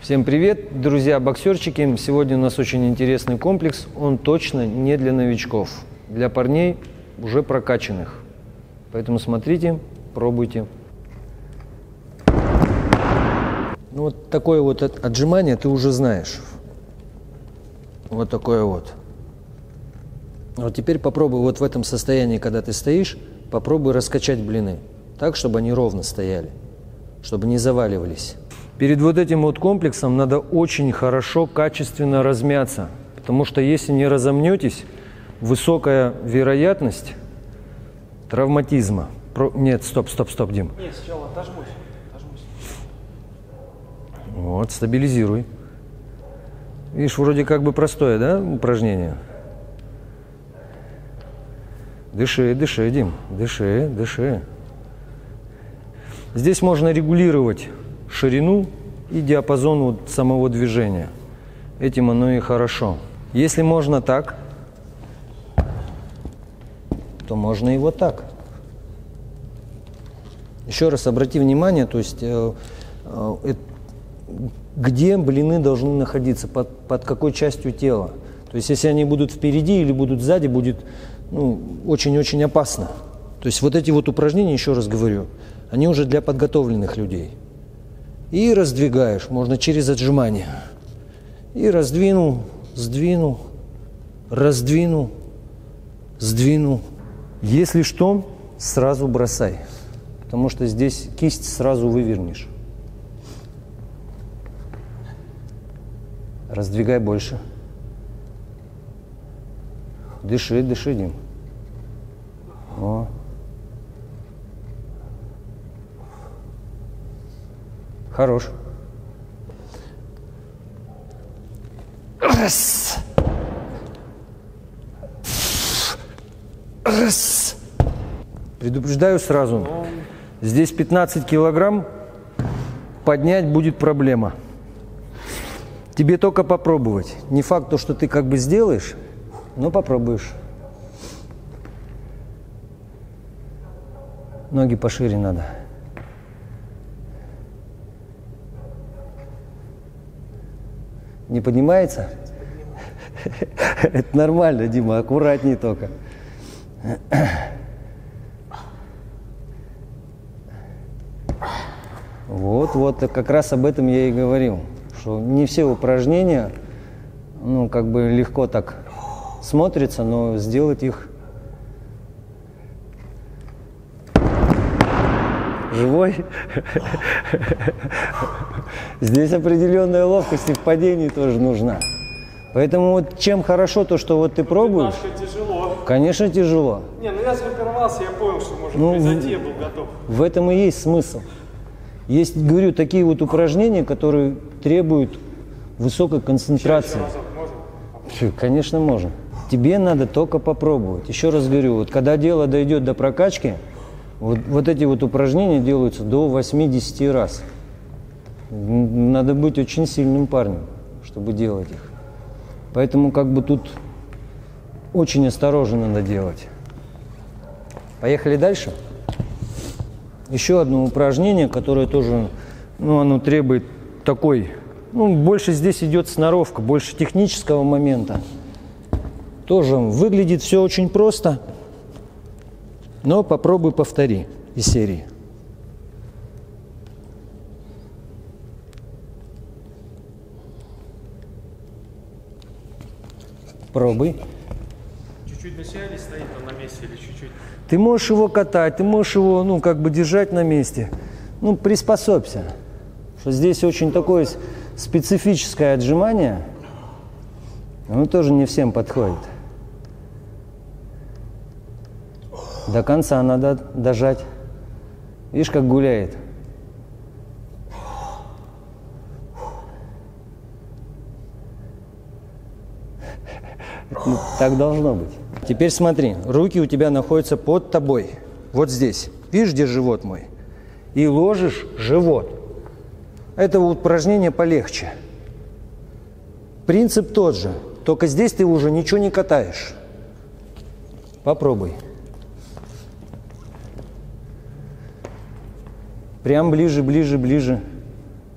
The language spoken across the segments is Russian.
Всем привет, друзья-боксерчики! Сегодня у нас очень интересный комплекс. Он точно не для новичков, для парней уже прокачанных. Поэтому смотрите, пробуйте. Ну, вот такое вот отжимание ты уже знаешь. Вот такое вот. Вот теперь попробуй вот в этом состоянии, когда ты стоишь, попробуй раскачать блины так, чтобы они ровно стояли, чтобы не заваливались. Перед вот этим вот комплексом надо очень хорошо, качественно размяться, потому что если не разомнетесь, высокая вероятность травматизма. Нет, стоп, Дим. Нет, сначала отожмусь. Вот, стабилизируй. Видишь, вроде как бы простое, да, упражнение? Дыши, Дим, дыши. Здесь можно регулировать ширину и диапазон вот самого движения. Этим оно и хорошо. Если можно так, то можно и вот так. Еще раз обрати внимание, то есть где блины должны находиться, под какой частью тела. То есть если они будут впереди или будут сзади, будет очень-очень опасно. То есть вот эти вот упражнения, еще раз говорю, они уже для подготовленных людей. И раздвигаешь, можно через отжимание. И раздвинул, сдвинул, раздвинул, сдвинул. Если что, сразу бросай, потому что здесь кисть сразу вывернешь. Раздвигай больше. Дыши, Дим. О. Хорош. Раз. Раз. Предупреждаю сразу. Здесь 15 килограмм. Поднять будет проблема. Тебе только попробовать. Не факт, что ты как бы сделаешь, но попробуешь. Ноги пошире надо. Не поднимается? Это нормально, Дима, аккуратней только. Вот, как раз об этом я и говорил, что не все упражнения, как бы легко так смотрятся, но сделать их живой. Здесь определенная ловкость и в падении тоже нужна. Поэтому вот чем хорошо то, что вот ты пробуешь. Тяжело. Конечно, тяжело. Не, я сгруппировался, я понял, что может произойти, я был готов. В этом и есть смысл. Есть, говорю, такие вот упражнения, которые требуют высокой концентрации. Конечно, можно. Тебе надо только попробовать. Еще раз говорю, вот когда дело дойдет до прокачки, вот эти вот упражнения делаются до 80 раз. Надо быть очень сильным парнем, чтобы делать их. Поэтому как бы тут очень осторожно надо делать. Поехали дальше. Еще одно упражнение, которое тоже, оно требует такой, больше здесь идет сноровка, больше технического момента. Тоже выглядит все очень просто. Но попробуй повтори из серии. Пробуй. Чуть-чуть на себя или стоит он на месте, или чуть-чуть? Ты можешь его катать, ты можешь его, держать на месте. Приспособься. Что здесь очень такое специфическое отжимание. Оно тоже не всем подходит. До конца надо дожать. Видишь, как гуляет. Так должно быть. Теперь смотри, руки у тебя находятся под тобой. Вот здесь. Видишь, где живот мой? И ложишь живот. Это упражнение полегче. Принцип тот же. Только здесь ты уже ничего не катаешь. Попробуй. Прям ближе.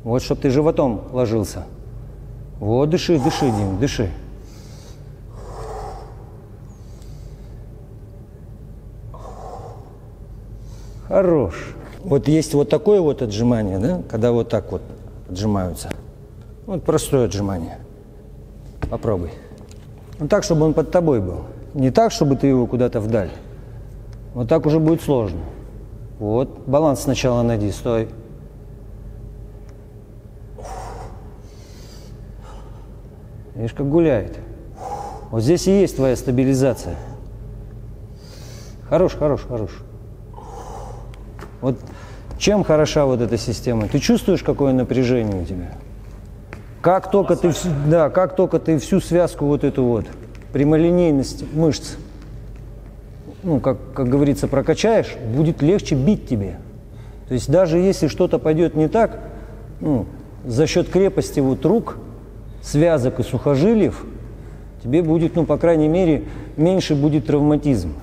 Вот, чтобы ты животом ложился. Вот, дыши, дыши, Дим, дыши. Хорош. Вот есть вот такое вот отжимание, да, когда вот так вот отжимаются. Вот простое отжимание. Попробуй. Ну так, чтобы он под тобой был. Не так, чтобы ты его куда-то вдаль. Вот так уже будет сложно. Вот, баланс сначала найди, стой. Видишь, как гуляет. Вот здесь и есть твоя стабилизация. Хорош, хорош, хорош. Вот чем хороша вот эта система? Ты чувствуешь, какое напряжение у тебя? Как только ты, да, как только ты всю связку вот эту вот, прямолинейность мышц, ну, как говорится, прокачаешь, будет легче бить тебе. То есть даже если что-то пойдет не так, ну, за счет крепости вот рук, связок и сухожилиев, тебе будет, ну, по крайней мере, меньше будет травматизм.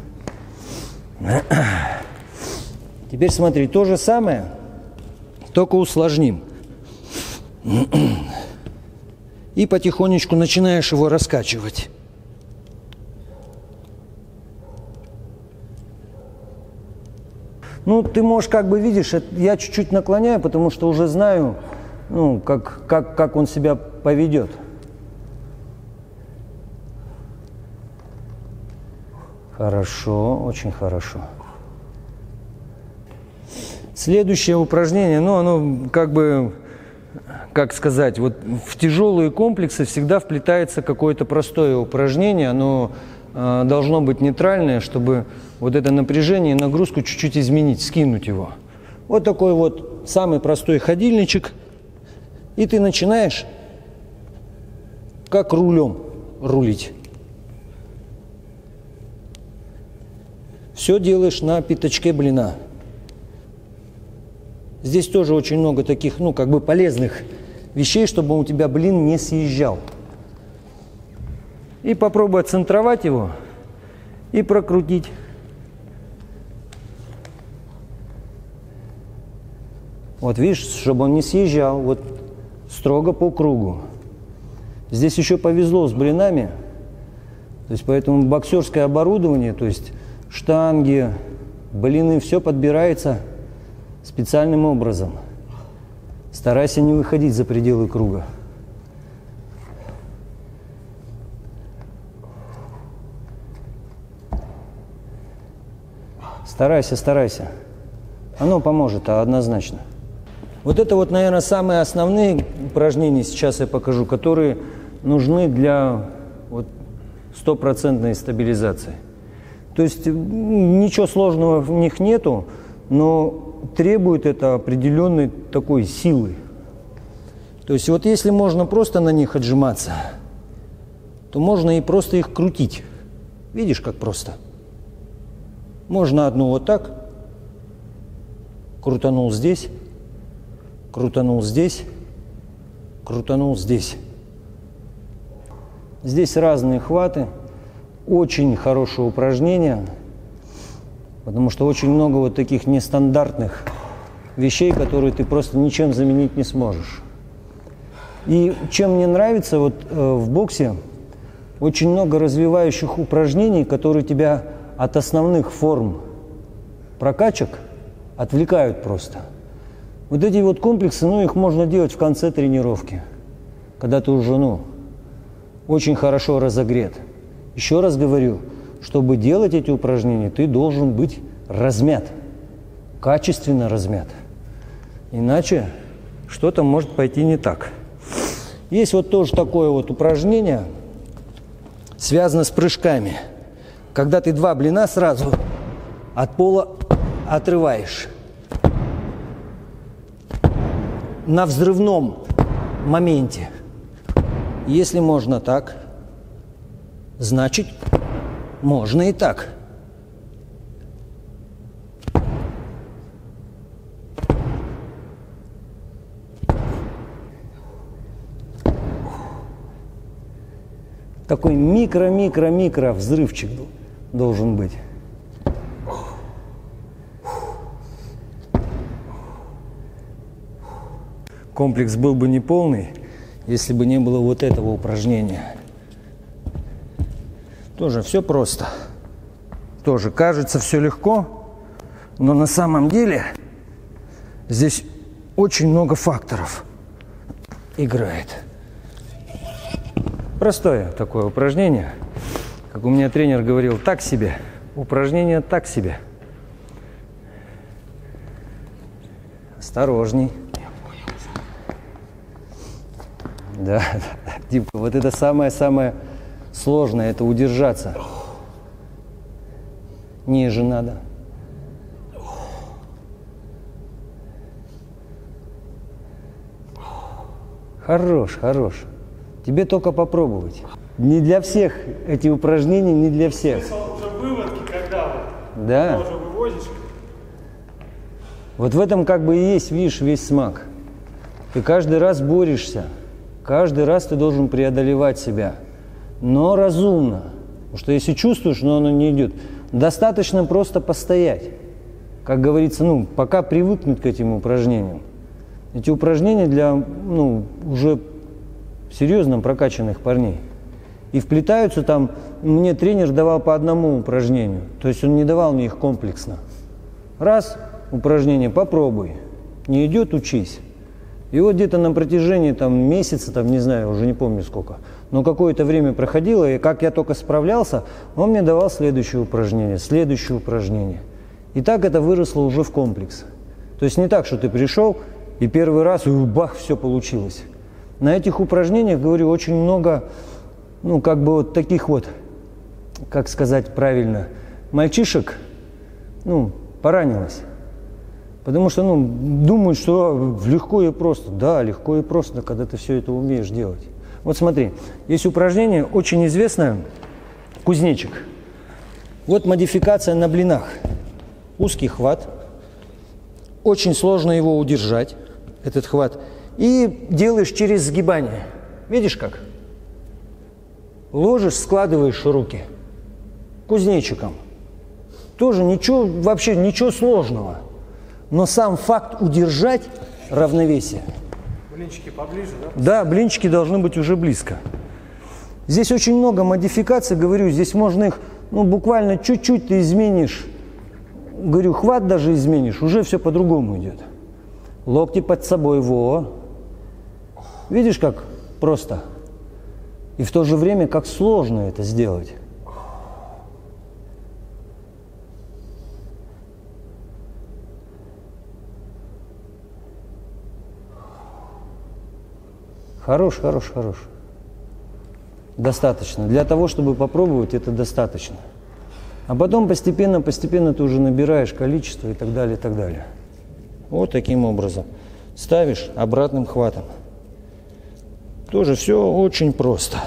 Теперь смотри, то же самое, только усложним. И потихонечку начинаешь его раскачивать. Ну, ты можешь, как бы, видишь, я чуть-чуть наклоняю, потому что уже знаю, ну, как он себя поведет. Хорошо, очень хорошо. Следующее упражнение, ну, оно как бы, как сказать, вот в тяжелые комплексы всегда вплетается какое-то простое упражнение, оно должно быть нейтральное, чтобы вот это напряжение и нагрузку чуть-чуть изменить, скинуть его. Вот такой вот самый простой ходильничек, и ты начинаешь как рулем рулить. Все делаешь на пятачке блина. Здесь тоже очень много таких, ну, как бы полезных вещей, чтобы у тебя блин не съезжал. И попробуй отцентровать его и прокрутить. Вот видишь, чтобы он не съезжал, вот строго по кругу. Здесь еще повезло с блинами, то есть поэтому боксерское оборудование, то есть штанги, блины, все подбирается специальным образом. Старайся не выходить за пределы круга. Старайся, старайся. Оно поможет, однозначно. Вот это вот, наверное, самые основные упражнения, сейчас я покажу, которые нужны для вот стопроцентной стабилизации. То есть ничего сложного в них нету, но требует это определенной такой силы. То есть вот если можно просто на них отжиматься, то можно и просто их крутить. Видишь, как просто? Можно одну вот так, крутанул здесь, крутанул здесь, крутанул здесь. Здесь разные хваты, очень хорошее упражнение, потому что очень много вот таких нестандартных вещей, которые ты просто ничем заменить не сможешь. И чем мне нравится вот в боксе, очень много развивающих упражнений, которые тебя от основных форм прокачек отвлекают просто. Вот эти вот комплексы, ну, их можно делать в конце тренировки, когда ты уже, ну, очень хорошо разогрет. Еще раз говорю, чтобы делать эти упражнения, ты должен быть размят, качественно размят. Иначе что-то может пойти не так. Есть вот тоже такое вот упражнение, связано с прыжками. Когда ты два блина сразу от пола отрываешь. На взрывном моменте. Если можно так, значит, можно и так. Такой микро-микро-микро взрывчик должен быть. комплекс был бы неполный, если бы не было вот этого упражнения. Тоже все просто. Тоже кажется все легко, но на самом деле здесь очень много факторов играет. Простое такое упражнение. Как у меня тренер говорил, так себе. Упражнение так себе. Осторожней. Да, Димка, вот это самое-самое сложное, это удержаться. Ниже надо. Хорош, хорош. Тебе только попробовать. Не для всех эти упражнения, не для всех. Смысл уже выводки, когда вот Да. уже выводишь. Вот в этом как бы и есть, видишь, весь смак. Ты каждый раз борешься. Каждый раз ты должен преодолевать себя. Но разумно. Потому что если чувствуешь, но оно не идет, достаточно просто постоять. Как говорится, пока привыкнуть к этим упражнениям. Эти упражнения для, уже серьезно прокачанных парней. И вплетаются там, мне тренер давал по одному упражнению. То есть он не давал мне их комплексно. Раз, упражнение, попробуй. Не идет, учись. И вот где-то на протяжении месяца, не знаю, уже не помню сколько, но какое-то время проходило, и как я только справлялся, он мне давал следующее упражнение. И так это выросло уже в комплекс. То есть не так, что ты пришел, и первый раз, и бах, все получилось. На этих упражнениях, говорю, очень много, таких вот, как сказать правильно, мальчишек, поранилось. Потому что, думают, что легко и просто. Да, легко и просто, когда ты все это умеешь делать. Вот смотри, есть упражнение, очень известное, кузнечик. Вот модификация на блинах. Узкий хват. Очень сложно его удержать, этот хват. И делаешь через сгибание. Видишь как? Ложишь, складываешь руки. Кузнечиком. Тоже вообще ничего сложного. Но сам факт удержать равновесие. Блинчики поближе, да? Да, блинчики должны быть уже близко. Здесь очень много модификаций, говорю, здесь можно их, буквально чуть-чуть ты изменишь. Говорю, хват даже изменишь, уже все по-другому идет. Локти под собой, Видишь, как просто? И в то же время, как сложно это сделать. Хорош. Достаточно. Для того, чтобы попробовать, это достаточно. А потом постепенно ты уже набираешь количество и так далее, и так далее. Вот таким образом. Ставишь обратным хватом. Тоже все очень просто.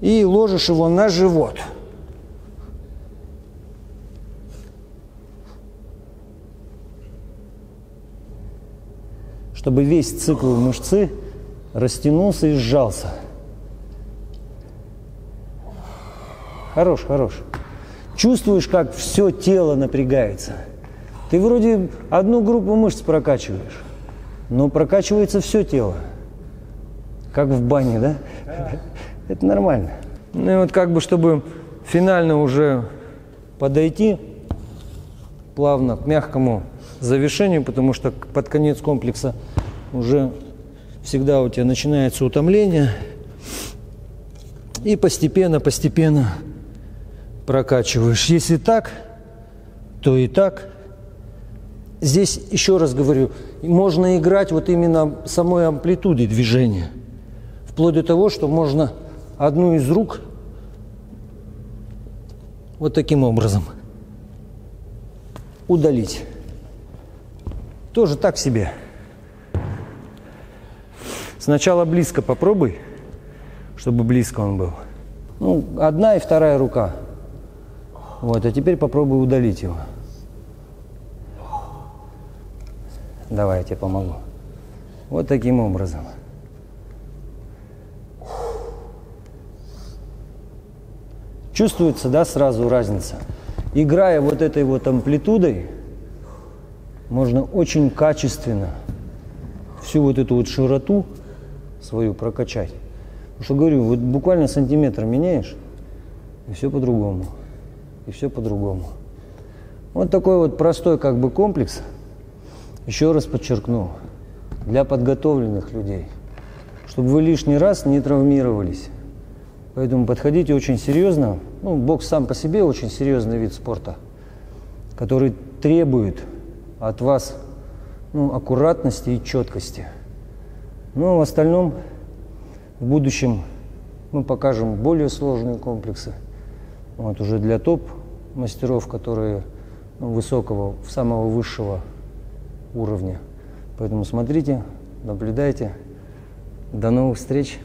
И ложишь его на живот. Чтобы весь цикл мышцы растянулся и сжался. Хорош. Чувствуешь, как все тело напрягается. Ты вроде одну группу мышц прокачиваешь, но прокачивается все тело. Как в бане, да? Это нормально. Ну и вот чтобы финально уже подойти плавно к мягкому завершению, потому что под конец комплекса уже всегда у тебя начинается утомление. И постепенно прокачиваешь. Если так, то и так. Здесь, еще раз говорю, можно играть вот именно самой амплитудой движения. Вплоть до того, что можно одну из рук вот таким образом удалить. Тоже так себе. Сначала близко попробуй, чтобы близко он был. Одна и вторая рука. Вот, а теперь попробуй удалить его. Давай, я тебе помогу. Вот таким образом. Чувствуется, да, сразу разница? Играя вот этой вот амплитудой, можно очень качественно всю вот эту вот широту свою прокачать. Потому что говорю, вот буквально сантиметр меняешь, и все по-другому. И все по-другому. Вот такой вот простой как бы комплекс, еще раз подчеркну, для подготовленных людей, чтобы вы лишний раз не травмировались. Поэтому подходите очень серьезно. Ну, бокс сам по себе очень серьезный вид спорта, который требует от вас аккуратности и четкости. Но в остальном в будущем мы покажем более сложные комплексы. Вот уже для топ-мастеров, которые высокого, самого высшего уровня. Поэтому смотрите, наблюдайте. До новых встреч!